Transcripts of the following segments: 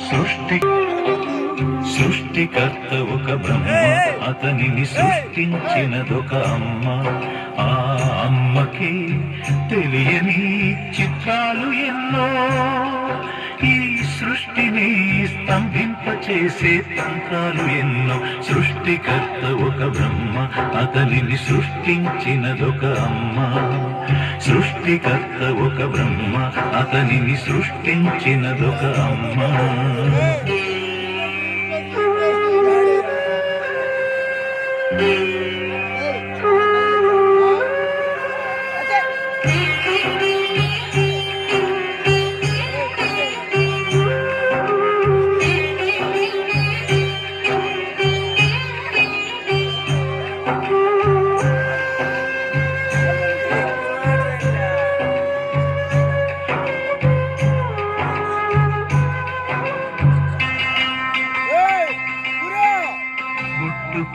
సృష్టి సృష్టికర్త ఒక బ్రహ్మ, అతనిని సృష్టించినదొక అమ్మ. ఆ అమ్మకి తెలియని చిత్రాలు ఎన్నో, ఈ సృష్టిని స్తంభింపచేసే తంత్రాలు ఎన్నో. సృష్టికర్త ఒక బ్రహ్మ, అతనిని సృష్టించినదొక అమ్మ. సృష్టికర్త ఒక బ్రహ్మ, అతనిని సృష్టించినదొక అమ్మ.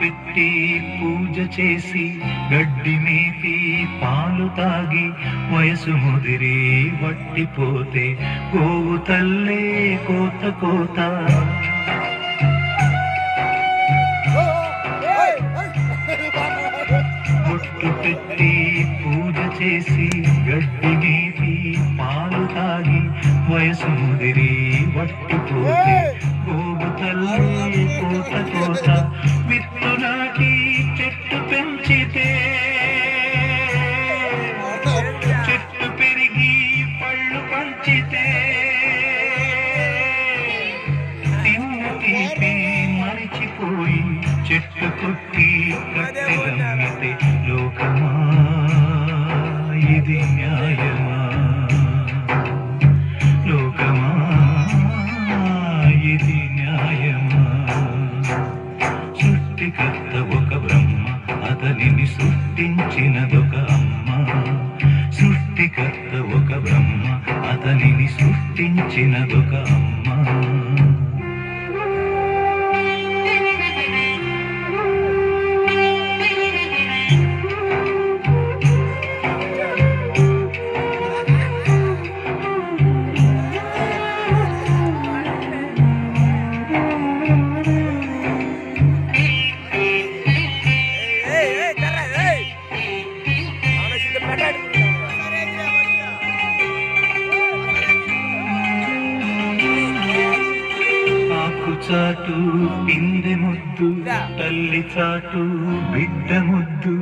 పెట్టి పూజ చేసి గడ్డి మేపి పాలు తాగి వయసు ముదిరి వట్టిపోతే గోవు తల్లే కోత కోత. బొట్టు పెట్టి పూజ చేసి గడ్డి మేపి పాలు తాగి వయసు ముదిరి వట్టిపోతే గోవు తల్లే కోత కోత. విత్తు నాటి చెట్టు పెంచితే చెట్టు పెరిగి పళ్ళు పంచితే తిన్న తీపి మరిచిపోయి చెట్టు కొట్టి కట్టెలమ్మితే లోకమా ఇది న్యాయమా? లోకమా ఇది న్యాయమా? సృష్టికర్త ఒక బ్రహ్మ, అతనిని సృష్టించినదొక అమ్మ. సృష్టికర్త ఒక బ్రహ్మ, అతనిని సృష్టించినదొక అమ్మ. చాటు పిందె ముద్దు, తల్లి చాటు బిడ్డ ముద్దు.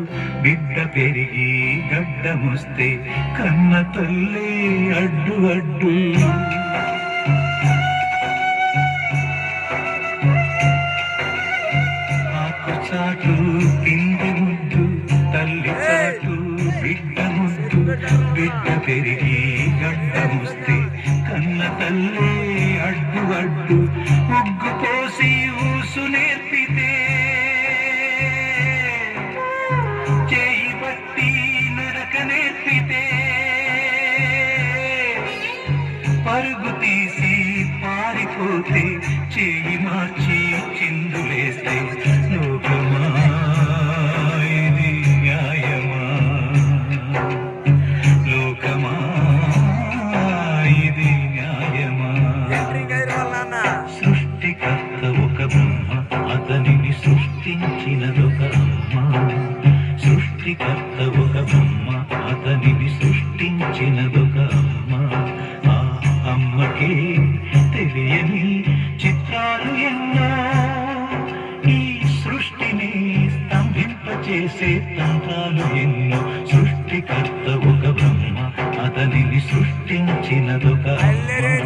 బిడ్డ పెరిగి గడ్డముస్తే కన్న తల్లే అడ్డు అడ్డు. ఆకు చాటు పిందె ముద్దు, తల్లి చాటు బిడ్డ ముద్దు. బిడ్డ పెరిగి గడ్డముస్తే కన్న తల్లే అడ్డు అడ్డు. ముగ్గు పోసి ఊసు నేర్పితే చేయి బట్టి నడక నేర్పితే పరుగు తీసి పారిపోతే చేయి మార్చి చిందులేస్తే లోకమా ఇది న్యాయమా? లోకమా ఇది న్యాయమా? సృష్టికర్త ఒక బ్రహ్మ, అతనిని సృష్టించినదొక అమ్మ. సృష్టికర్త ఒక బ్రహ్మ, అతనిని సృష్టించినదొక అమ్మ. ఆ అమ్మకే తెలియని చిత్రాలు ఎన్నో, ఈ సృష్టిని స్తంభింపచేసే తంత్రాలు ఎన్నో. సృష్టికర్త ఒక బ్రహ్మ, అతనిని సృష్టించినదొక అమ్మ.